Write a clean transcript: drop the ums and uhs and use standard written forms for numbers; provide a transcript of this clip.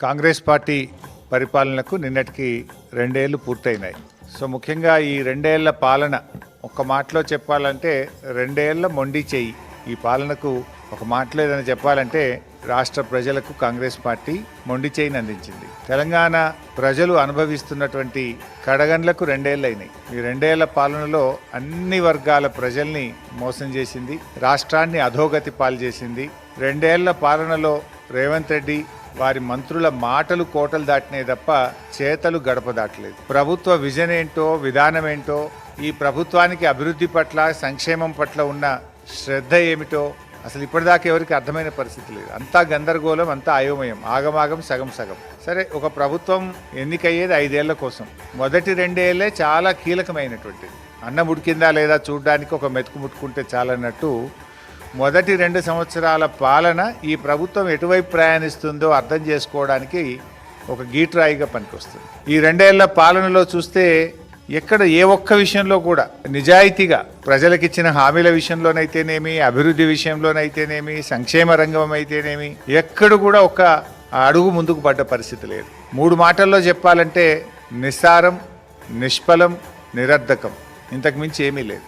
Congress party పరిపాలనకు నిన్నటికి 2 ఏళ్లు పూర్తయినాయి. సో ముఖ్యంగా ఈ 2 ఏళ్ల పాలన ఒక్క మాటలో చెప్పాలంటే 2 ఏళ్ల మొండి చెయ్యి. ఈ పాలనకు ఒక మాటలో ఏదైనా చెప్పాలంటే రాష్ట్ర ప్రజలకు కాంగ్రెస్ పార్టీ మొండి చేయిని అందించింది. తెలంగాణ ప్రజలు అనుభవిస్తున్నటువంటి కడగండ్లకు 2 ఏళ్ళు అయినాయి. ఈ 2 ఏళ్ల పాలనలో అన్ని వర్గాల ప్రజల్ని మోసం చేసింది, రాష్ట్రాన్ని అధోగతి పాలు చేసింది. 2 ఏళ్ల పాలనలో రేవంత్ రెడ్డి వారి మంత్రుల మాటలు కోటలు దాటినే తప్ప చేతలు గడప దాటలేదు. ప్రభుత్వ విజన్ ఏంటో, విధానం ఏంటో, ఈ ప్రభుత్వానికి అభివృద్ధి పట్ల, సంక్షేమం పట్ల ఉన్న శ్రద్ధ ఏమిటో అసలు ఇప్పటిదాకా ఎవరికి అర్థమైన పరిస్థితి లేదు. అంతా గందరగోళం, అంతా అయోమయం, ఆగమాగం, సగం సగం. సరే, ఒక ప్రభుత్వం ఎన్నికయ్యేది 5 ఏళ్ల కోసం. మొదటి 2 ఏళ్లే చాలా కీలకమైనటువంటిది. అన్నం ఉడికిందా లేదా చూడడానికి ఒక మెతుకు ముట్టుకుంటే చాలన్నట్టు మొదటి 2 సంవత్సరాల పాలన ఈ ప్రభుత్వం ఎటువైపు ప్రయాణిస్తుందో అర్థం చేసుకోవడానికి ఒక గీట్రాయిగా పనికొస్తుంది. ఈ 2 ఏళ్ల పాలనలో చూస్తే ఎక్కడ ఏ ఒక్క విషయంలో కూడా నిజాయితీగా ప్రజలకిచ్చిన హామీల విషయంలోనైతేనేమి, అభివృద్ధి విషయంలోనైతేనేమి, సంక్షేమ రంగం అయితేనేమి ఎక్కడ కూడా ఒక అడుగు ముందుకు పడ్డ పరిస్థితి లేదు. 3 మాటల్లో చెప్పాలంటే నిస్సారం, నిష్ఫలం, నిరర్ధకం, ఇంతకు మించి ఏమీ లేదు.